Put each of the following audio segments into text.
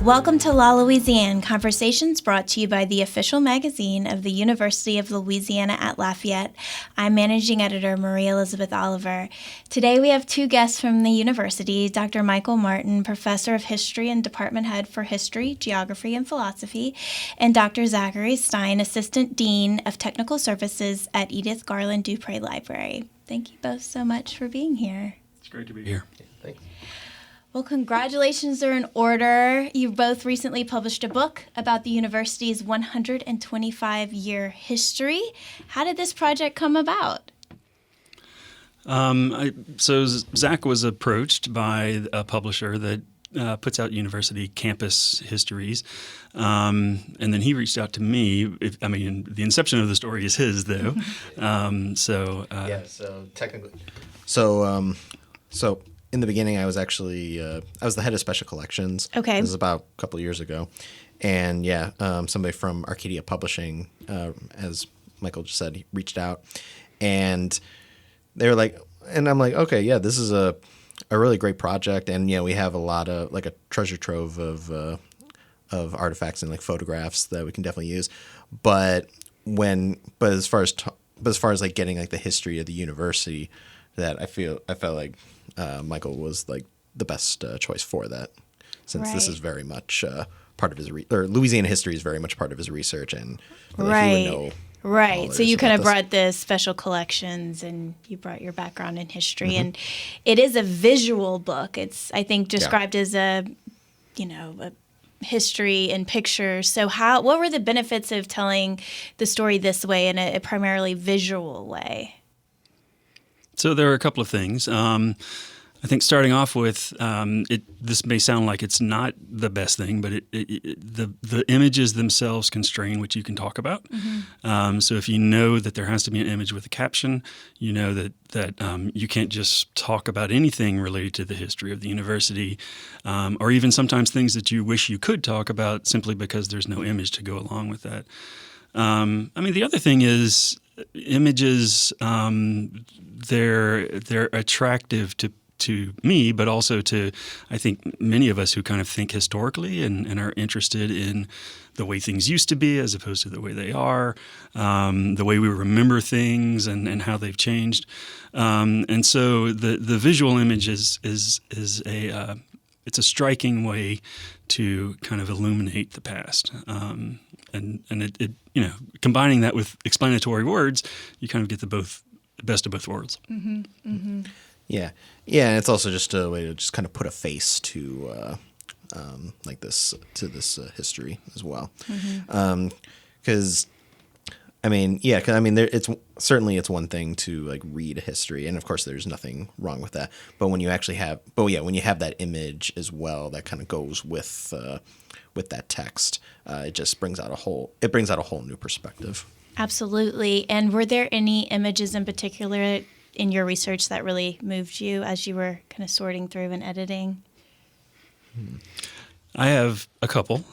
Welcome to La Louisiane, conversations brought to you by the official magazine of the University of Louisiana at Lafayette. I'm managing editor Marie Elizabeth Oliver. Today we have two guests from the university, Dr. Michael Martin, professor of history and department head for history, geography, and philosophy, and Dr. Zachary Stein, assistant dean of technical services at Edith Garland Dupré Library. Thank you both so much for being here. It's great to be here. Thanks. Well, congratulations are in order. You both recently published a book about the university's 125-year history. How did this project come about? So Zach was approached by a publisher that puts out university campus histories, and then he reached out to me. The inception of the story is his, though. So technically. So in the beginning, I was actually I was the head of special collections. Okay. This was about a couple of years ago. And somebody from Arcadia Publishing, as Michael just said, he reached out. And they were like, and I'm like, okay, yeah, this is a really great project. And, we have a lot of, like, a treasure trove of artifacts and, like, photographs that we can definitely use. But as far as like getting, like, the history of the university, that I felt like Michael was like the best choice for that, since This is very much part of his Louisiana history is very much part of his research, and he would know. Right. So you kind of brought the special collections, and you brought your background in history, and it is a visual book. It's, I think, described as a history in pictures. So what were the benefits of telling the story this way, in a primarily visual way? So there are a couple of things. I think starting off with, this may sound like it's not the best thing, but the images themselves constrain what you can talk about. So if you know that there has to be an image with a caption, you know that you can't just talk about anything related to the history of the university, or even sometimes things that you wish you could talk about simply because there's no image to go along with that. The other thing is images. They're attractive to me, but also to, I think, many of us who kind of think historically and are interested in the way things used to be as opposed to the way they are, the way we remember things and how they've changed. And so the visual image is it's a striking way to kind of illuminate the past. And it combining that with explanatory words, you kind of get the best of both worlds. Mm-hmm. Mm-hmm. Yeah, and it's also just a way to just kind of put a face to this history as well. Because it's certainly it's one thing to like read a history, and of course there's nothing wrong with that. But when you actually have, when you have that image as well, that kind of goes with that text, it just brings out a whole new perspective. Absolutely. And were there any images in particular in your research that really moved you as you were kind of sorting through and editing? I have a couple,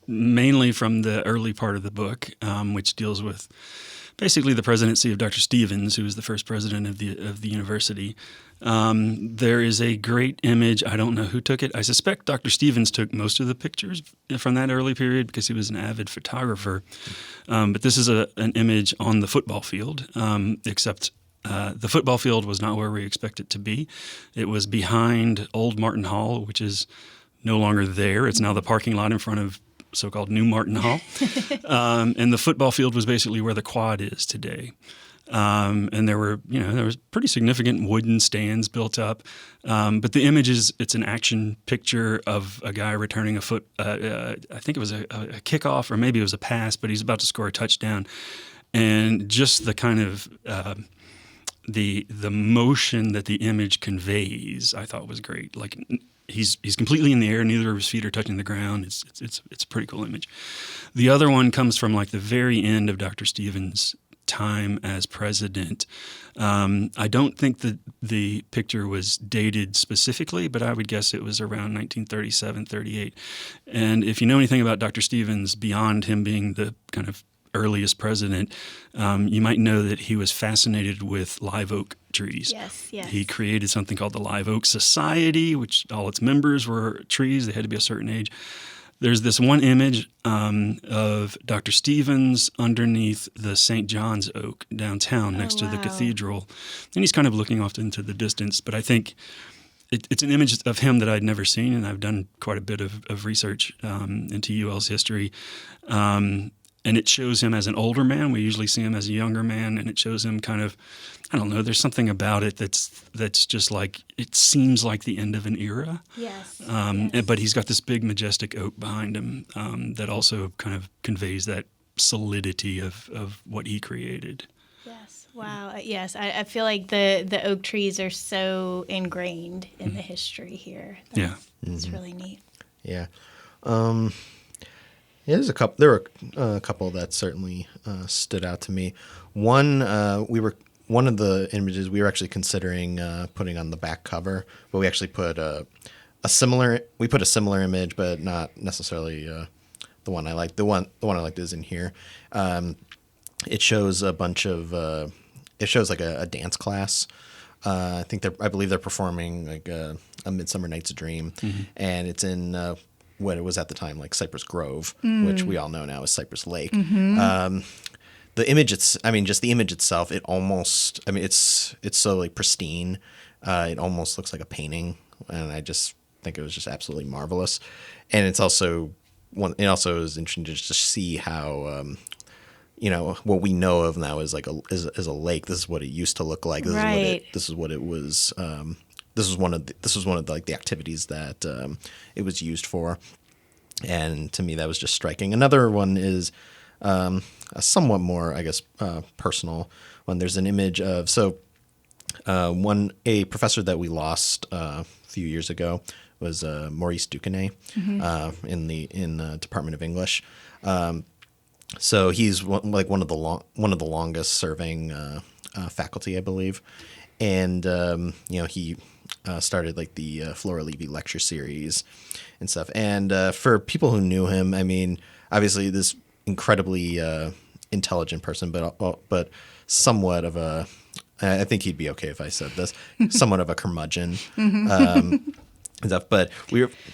mainly from the early part of the book, which deals with basically the presidency of Dr. Stevens, who was the first president of the university. There is a great image. I don't know who took it. I suspect Dr. Stevens took most of the pictures from that early period because he was an avid photographer. But this is an image on the football field, except the football field was not where we expect it to be. It was behind Old Martin Hall, which is no longer there. It's now the parking lot in front of so-called New Martin Hall. And the football field was basically where the quad is today. And there was pretty significant wooden stands built up. But the image it's an action picture of a guy returning I think it was a kickoff, or maybe it was a pass, but he's about to score a touchdown. And just the kind of the motion that the image conveys, I thought was great. Like he's completely in the air, neither of his feet are touching the ground. It's a pretty cool image. The other one comes from like the very end of Dr. Stevens' time as president. I don't think that the picture was dated specifically, but I would guess it was around 1937, 38. And if you know anything about Dr. Stevens, beyond him being the kind of earliest president, you might know that he was fascinated with live oak trees. Yes, yes. He created something called the Live Oak Society, which all its members were trees. They had to be a certain age. There's this one image of Dr. Stevens underneath the St. John's Oak downtown next to the cathedral. And he's kind of looking off into the distance. But I think it's an image of him that I'd never seen, and I've done quite a bit of research into UL's history. And it shows him as an older man. We usually see him as a younger man, and it shows him kind of, I don't know, there's something about it that's just like, it seems like the end of an era. Yes. But he's got this big, majestic oak behind him that also kind of conveys that solidity of what he created. Yes. Wow. Yes. I feel like the oak trees are so ingrained in the history here. It's really neat. Yeah. Yeah, there were a couple that certainly stood out to me. One of the images we were actually considering putting on the back cover, but we actually put a similar image, but not necessarily the one I liked. The one I liked is in here. It shows a bunch of it shows like a dance class. I believe they're performing like a Midsummer Night's Dream, and it's in what it was at the time like Cypress Grove, which we all know now is Cypress Lake. The image, just the image itself, it almost, it's so like pristine. It almost looks like a painting, and I just think it was just absolutely marvelous. And it also is interesting to just see how, what we know of now is like is a lake. This is what it used to look like. This is what it was. This was one of the activities that it was used for, and to me that was just striking. Another one is a somewhat more, I guess, personal one. There's an image of a professor that we lost a few years ago was Maurice Duquesne in the Department of English. So he's one of the longest serving faculty, I believe, and he started like the Flora Levy lecture series and stuff. And for people who knew him, I mean, obviously this incredibly intelligent person, but somewhat of a, I think he'd be okay if I said this, somewhat of a curmudgeon. Stuff. But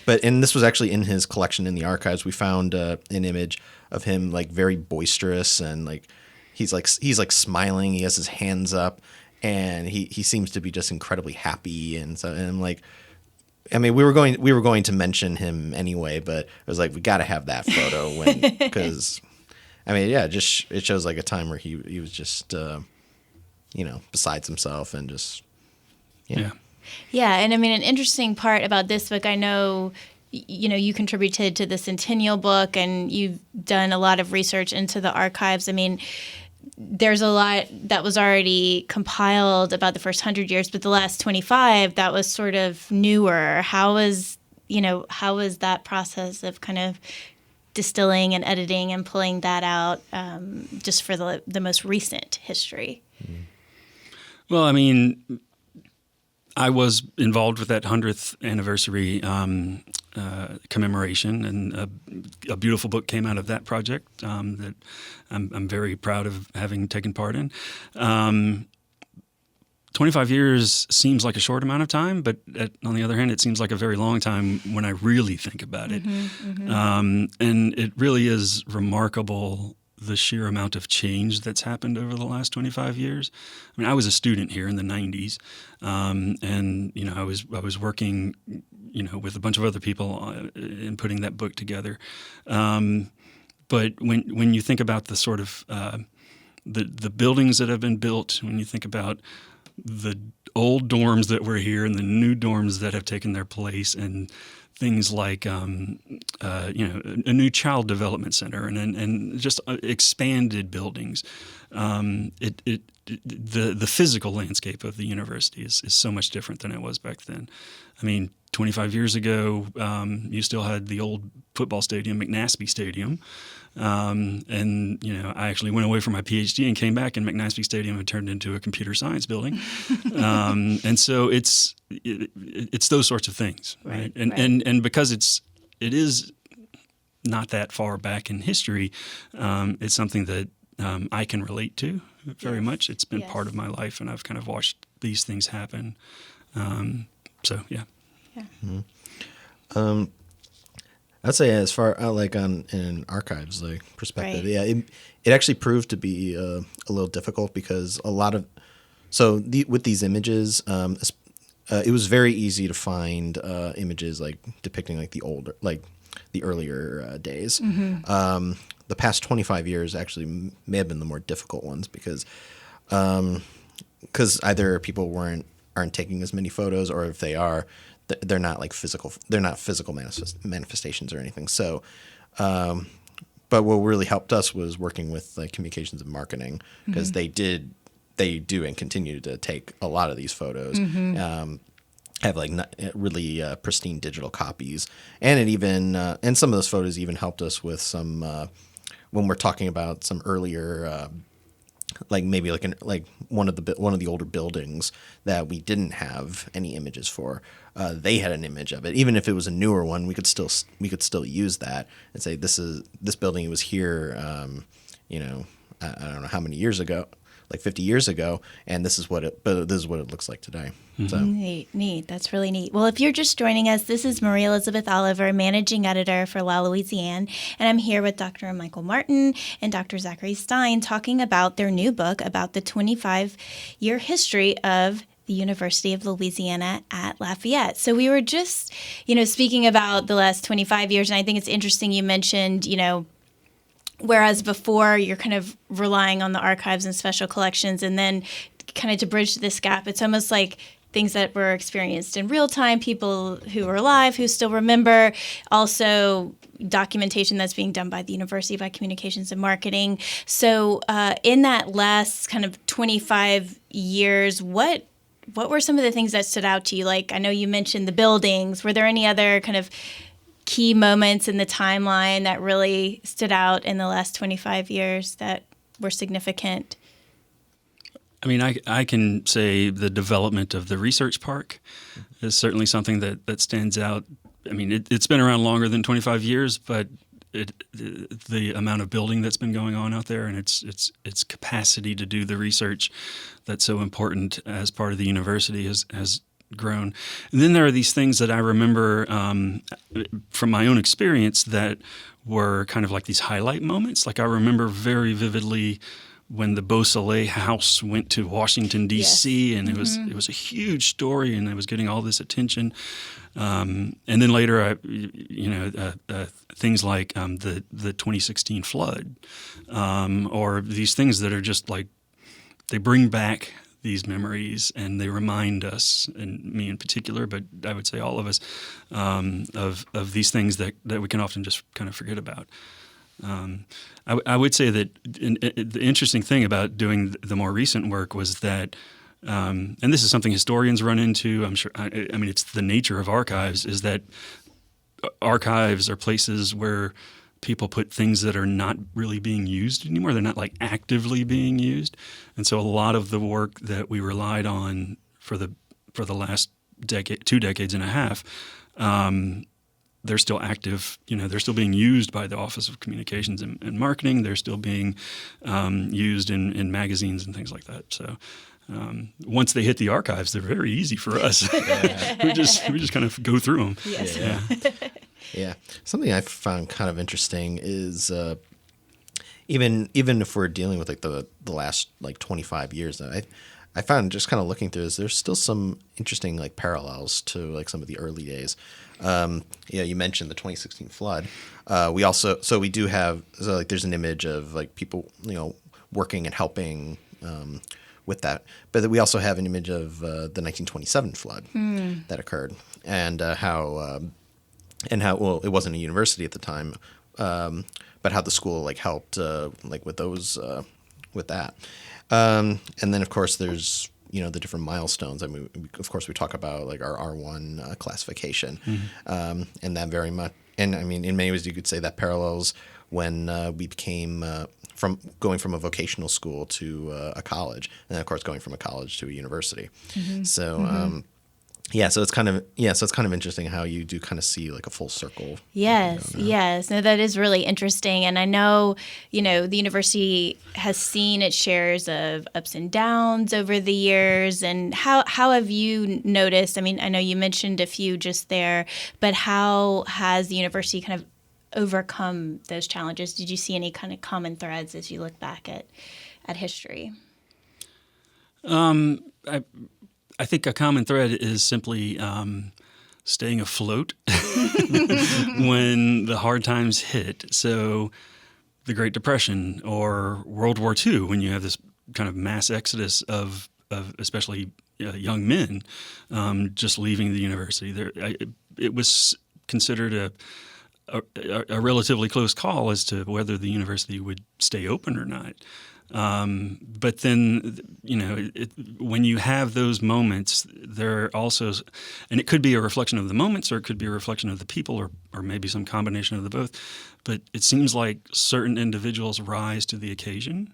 this was actually in his collection in the archives. We found an image of him like very boisterous, and like he's smiling. He has his hands up, and he seems to be just incredibly happy. And so, and like, I mean, we were going to mention him anyway, but it was like we got to have that photo because I mean, yeah, just it shows like a time where he was just besides himself and just Yeah, and I mean, an interesting part about this book, I know, you contributed to the Centennial book, and you've done a lot of research into the archives. I mean, there's a lot that was already compiled about the first 100 years, but the last 25, that was sort of newer. How was that process of kind of distilling and editing and pulling that out just for the most recent history? Well, I mean, I was involved with that 100th anniversary commemoration, and a beautiful book came out of that project that I'm very proud of having taken part in. 25 years seems like a short amount of time, but on the other hand, it seems like a very long time when I really think about it. And it really is remarkable, the sheer amount of change that's happened over the last 25 years. I mean, I was a student here in the 90s, and I was working, with a bunch of other people in putting that book together. But when you think about the sort of the buildings that have been built, when you think about the old dorms that were here and the new dorms that have taken their place, and things like a new child development center and just expanded buildings. The physical landscape of the university is so much different than it was back then. I mean, 25 years ago, you still had the old football stadium, McNaspy Stadium. And I actually went away for my PhD and came back, and McNaspy Stadium had turned into a computer science building. And so it's those sorts of things, right? And because it is not that far back in history, it's something that I can relate to very much. It's been part of my life, and I've kind of watched these things happen. So yeah. I'd say as far like on in archives like perspective, Right. yeah, it actually proved to be a little difficult because a lot of with these images, it was very easy to find images like depicting like the earlier days. The past 25 years actually may have been the more difficult ones because either people aren't taking as many photos, or if they are, they're not like physical. They're not physical manifestations or anything. So, but what really helped us was working with like communications and marketing, because they do and continue to take a lot of these photos. Have like really pristine digital copies, and it even and some of those photos even helped us with some when we're talking about some earlier. Like maybe like one of the older buildings that we didn't have any images for, they had an image of it. Even if it was a newer one, we could still use that and say this building was here. I don't know how many years ago, like 50 years ago, and this is what it looks like today. So. Neat. That's really neat. Well, if you're just joining us, this is Maria Elizabeth Oliver, managing editor for Louisiane, and I'm here with Dr. Michael Martin and Dr. Zachary Stein talking about their new book about the 25-year history of the University of Louisiana at Lafayette. So we were just, speaking about the last 25 years, and I think it's interesting you mentioned, whereas before you're kind of relying on the archives and special collections, and then kind of to bridge this gap, it's almost like things that were experienced in real time, people who are alive, who still remember, also documentation that's being done by the university by communications and marketing. So in that last kind of 25 years, what were some of the things that stood out to you? Like, I know you mentioned the buildings. Were there any other kind of key moments in the timeline that really stood out in the last 25 years that were significant? I mean, I can say the development of the research park is certainly something that stands out. I mean, it's been around longer than 25 years, but the amount of building that's been going on out there and its capacity to do the research that's so important as part of the university has grown. And then there are these things that I remember from my own experience that were kind of like these highlight moments. Like I remember very vividly when the Beausoleil house went to Washington, D.C., and it was a huge story, and it was getting all this attention. And then later, things like the 2016 flood, or these things that are just like, they bring back these memories and they remind us, and me in particular, but I would say all of us, of these things that we can often just kind of forget about. I would say that the interesting thing about doing the more recent work was that, and this is something historians run into, I'm sure, I mean, it's the nature of archives, is that archives are places where people put things that are not really being used anymore. They're not like actively being used. And so a lot of the work that we relied on for the last 2 decades and a half, they're still active. They're still being used by the Office of Communications and Marketing. They're still being used in magazines and things like that. So once they hit the archives, they're very easy for us. we just kind of go through them. Yes. Yeah. Something I found kind of interesting is even if we're dealing with like the last like 25 years, I found just kind of looking through this, there's still some interesting like parallels to like some of the early days. You mentioned the 2016 flood. We do have there's an image of like people working and helping with that, but we also have an image of the 1927 flood that occurred, and how it wasn't a university at the time, but how the school like helped with those with that. And then of course there's the different milestones. I mean, of course we talk about like our R1 classification, and that very much. And I mean, in many ways you could say that parallels when we became from going from a vocational school to a college, and then of course going from a college to a university. So So it's kind of interesting how you do kind of see like a full circle. Yes. No, that is really interesting. And I know, the university has seen its shares of ups and downs over the years. And how have you noticed? I mean, I know you mentioned a few just there, but how has the university kind of overcome those challenges? Did you see any kind of common threads as you look back at history? I think a common thread is simply staying afloat when the hard times hit. So the Great Depression or World War II, when you have this kind of mass exodus of especially young men just leaving the university. It was considered a relatively close call as to whether the university would stay open or not. But then, when you have those moments, there are also, and it could be a reflection of the moments or it could be a reflection of the people or maybe some combination of the both. But it seems like certain individuals rise to the occasion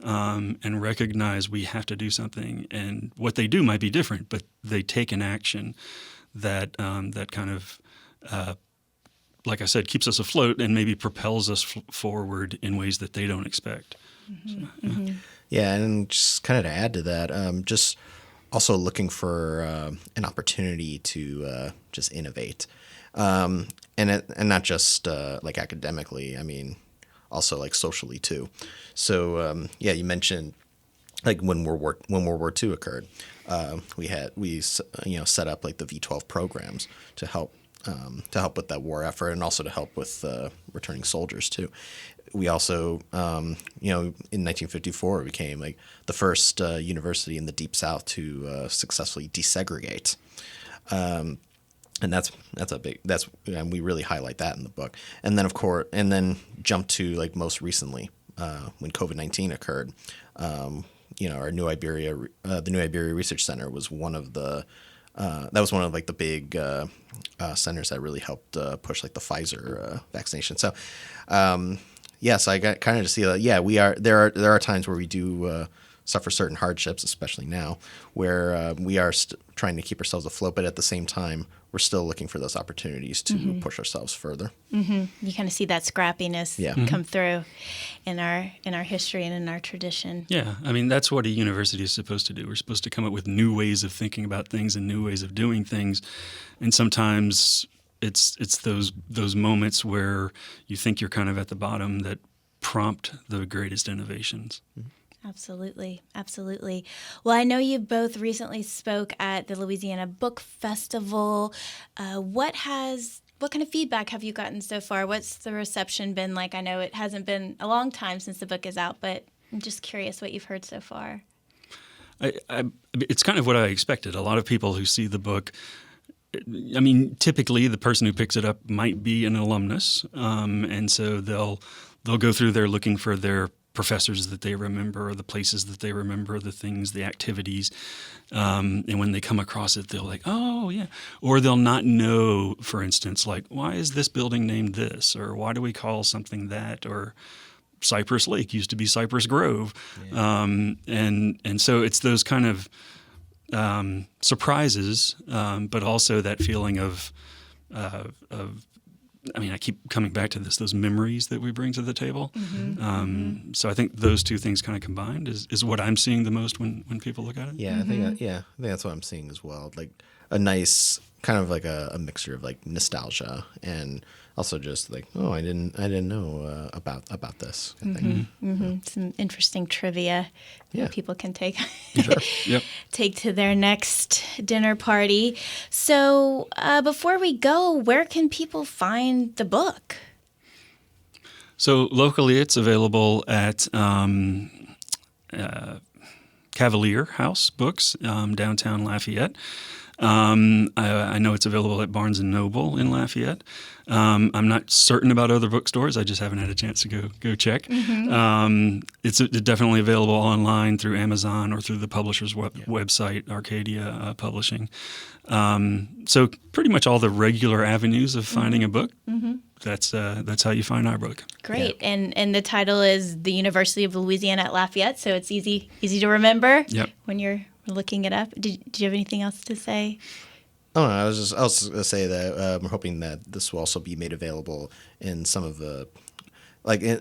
and recognize we have to do something. And what they do might be different, but they take an action that kind of, like I said, keeps us afloat and maybe propels us forward in ways that they don't expect. Mm-hmm. Yeah, and just kind of to add to that, just also looking for an opportunity to just innovate, and not just like academically. I mean, also like socially too. So you mentioned like when World War II occurred, we set up like the V-12 programs to help with that war effort and also to help with returning soldiers too. We also, in 1954, became like the first university in the Deep South to successfully desegregate, and and we really highlight that in the book. And then jump to like most recently when COVID-19 occurred. Our the New Iberia Research Center was one of the like the big centers that really helped push like the Pfizer vaccination. So. So I got kind of to see that. There are times where we do suffer certain hardships, especially now, where we are trying to keep ourselves afloat, but at the same time, we're still looking for those opportunities to push ourselves further. Mm-hmm. You kind of see that scrappiness come through in our history and in our tradition. Yeah, I mean that's what a university is supposed to do. We're supposed to come up with new ways of thinking about things and new ways of doing things, and sometimes. It's those moments where you think you're kind of at the bottom that prompt the greatest innovations. Absolutely. Well, I know you both recently spoke at the Louisiana Book Festival. What kind of feedback have you gotten so far? What's the reception been like? I know it hasn't been a long time since the book is out, but I'm just curious what you've heard so far. It's kind of what I expected. A lot of people who see the book. I mean, typically the person who picks it up might be an alumnus, and so they'll go through there looking for their professors that they remember, or the places that they remember, the things, the activities, and when they come across it, they'll like, oh yeah, or they'll not know, for instance, like why is this building named this, or why do we call something that, or Cypress Lake used to be Cypress Grove, and so it's those kind of surprises, but also that feeling of I mean, I keep coming back to this, those memories that we bring to the table. So I think those two things kind of combined is what I'm seeing the most when people look at it. Yeah, I think that's what I'm seeing as well. Like a nice kind of like a mixture of like nostalgia and also just like, oh, I didn't know about this kind of thing. Some interesting trivia that people can take Sure. take to their next dinner party. So before we go, where can people find the book? So locally, it's available at Cavalier House Books, downtown Lafayette. I know it's available at Barnes & Noble in Lafayette. I'm not certain about other bookstores. I just haven't had a chance to go check. It's definitely available online through Amazon or through the publisher's website, Arcadia Publishing. So pretty much all the regular avenues of finding a book. That's how you find our book. Great. Yeah. And the title is The University of Louisiana at Lafayette, so it's easy to remember when you're looking it up. Did you have anything else to say? Oh, no, I was going to say that we're hoping that this will also be made available in some of the,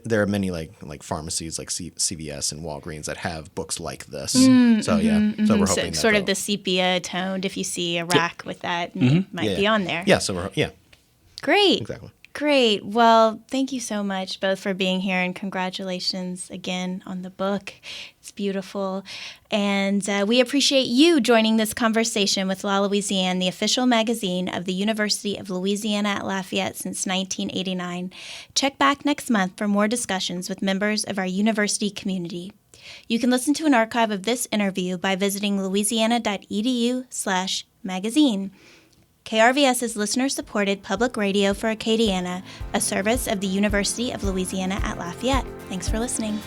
there are many like pharmacies like CVS and Walgreens that have books like this. So we're hoping that sort of the sepia toned. If you see a rack with that, it might be on there. Yeah. So Great. Exactly. Great. Well, thank you so much both for being here, and congratulations again on the book. It's beautiful. And we appreciate you joining this conversation with La Louisiane, the official magazine of the University of Louisiana at Lafayette since 1989. Check back next month for more discussions with members of our university community. You can listen to an archive of this interview by visiting louisiana.edu/magazine. KRVS is listener-supported public radio for Acadiana, a service of the University of Louisiana at Lafayette. Thanks for listening.